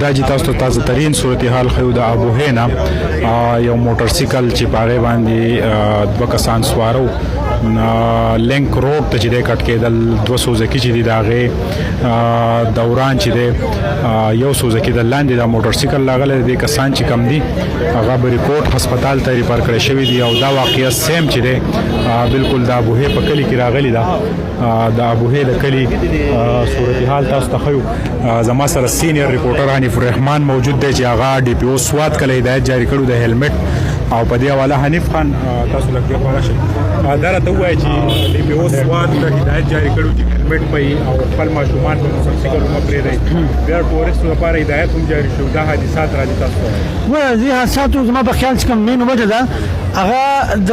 دا چې تاسو ته تازه ترین صورتحال ښیو د ابوهې نه یو موټر سایکل چې په هغې باندې دوه کسان سواره لینک روډ ته چې دی کټ کېدل، دوه سوزکي چې دي د هغې دوران چې دی یو سوزکي د لاندې دا موټر سایکل راغلی دی. کسان چې کم دي هغه بریکوټ هسپتال ته ریفر کړی شوي دي او دا واقعه سیم چې دی بالکل د ابوهې په کلي کې راغلی ده. د ابوهې د کلي صورتحال تاسو ته ښیو. زما سره سینیر رپورټر حنیف الرحمان موجود دی چې هغه ډي پی او سوات کله هدایت جاری کړو د هیلمټ او په دې حواله حنیف خان تاسو لږ خبره شئ. دا راته ووایه چې ډي پی او سوات ته هدایت جاری کړو چې هیلمټ پئ او خپل ماشومان په موټر سایکل مه پرېږدئ. بیا ټورسټو لپاره هدایت هم جاری شو. دا حادثات راځي تاسو ته؟ دې حادثاتو زما په خیال چې کوم مین وجه ده هغه د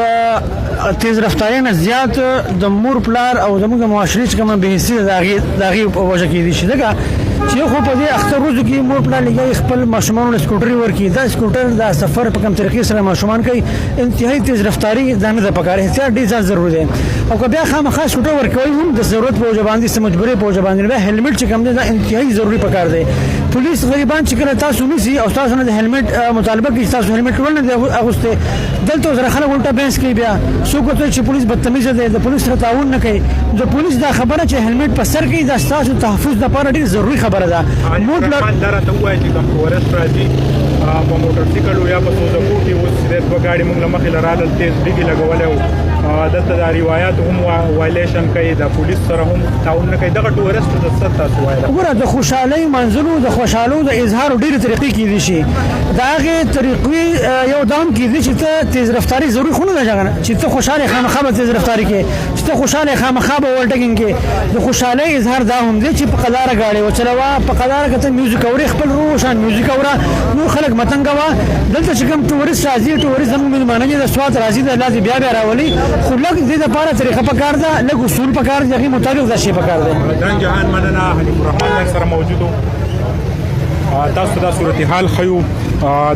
تیز رفتارۍ نه زیات د مور پلار او زموږ د معاشرې چې کومه بېحسي ده د هغې په وجه کېدی شي. ځکه چې خو په دې اختر ورځو کې مور پلار لګوي خپل ماشومانو له سکوټري ورکړي. دا سکوټر دا سفر په کوم طریقې سره ماشومان کوي انتهایي تیز رفتاري دا نه ده پکار. احتیاط ډېر زیات ضروري دی او که بیا خامخا سکوټر ورکوي هم د ضرورت په وجه باندې څه مجبورۍ په وجه باندې بیا هیلمټ چې کوم دی دا انتهایي ضروري پکار دی. پولیس غریبان چې کله تاسو نیسي او تاسو نه د هیلمټ مطالبه کوي تاسو هیلمټ ولې نه دی اغوستی، دلته زره خلک الټا بحث کوي. بیا څوک ورته چې پولیس بدتمیزه دی د پولیس سره تعاون نه کوي. د پولیس دا خبره چې هیلمټ په سر کوي دا ستاسو تحفظ لپاره ډېر ضروري خبره ده. مور پلار دا راته ووایه چې کوم ټورسټ راځي په موټر سایکل یا په سوزکو کې اوس دوه ګاډي موږ له مخې لرالل تیز ډیګي لګولی و دلته دا روایات هم وایلیشن کوي د پولیس سره هم تعاون نه کوي. دغه ټورسټو د څه تاسو وایله؟ ګوره د خوشحالۍ منځلو د خوشحالو د اظهارو ډېرې طریقې کېدی شي. د هغې طریقې یو دا هم کېدي چې ته تیز رفتاري ضروري خو نه ده چې ته خوشحاله خامخا به تیز رفتاري کې چې ته خوشحاله خامخا به اولټګینګ کې. د خوشحالۍ اظهار دا هم دی چې په قداره ګاډۍ وچلوه، په قداره که ته میوزیک اورې خپل روشان میوزیک اوره، نور خلک متنګ وه. دلته چې کوم ټورسټ راځي ټورسټ زموږ میلمانه دي د سوات راځي د الله دې بیا بیا راولي، خو لږ دې دپاره طریقه پکار ده، لږ اصول پکار دي، هغې مطابق دا شی پکار دی. دنګ جهان مننه. حنیف الرحمان سره موجود و. تاسو دا صورتحال ښیو.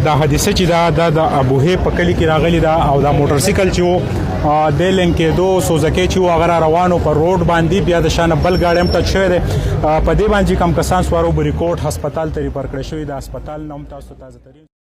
دا حادثه چې دا د ابوهې په کلي کې راغلې ده او دا موټر سایکل چې و د لینک کېدو سوزکۍ چې و هغه را روانو په روډ باندې بیا د شانه بل ګاډی هم ټچ شوی دی. په دې باندې کم کسان سوارو بریکوټ هسپتال ته ریفر کړی شوي. د هسپتال نه هم تاسو تازه ترین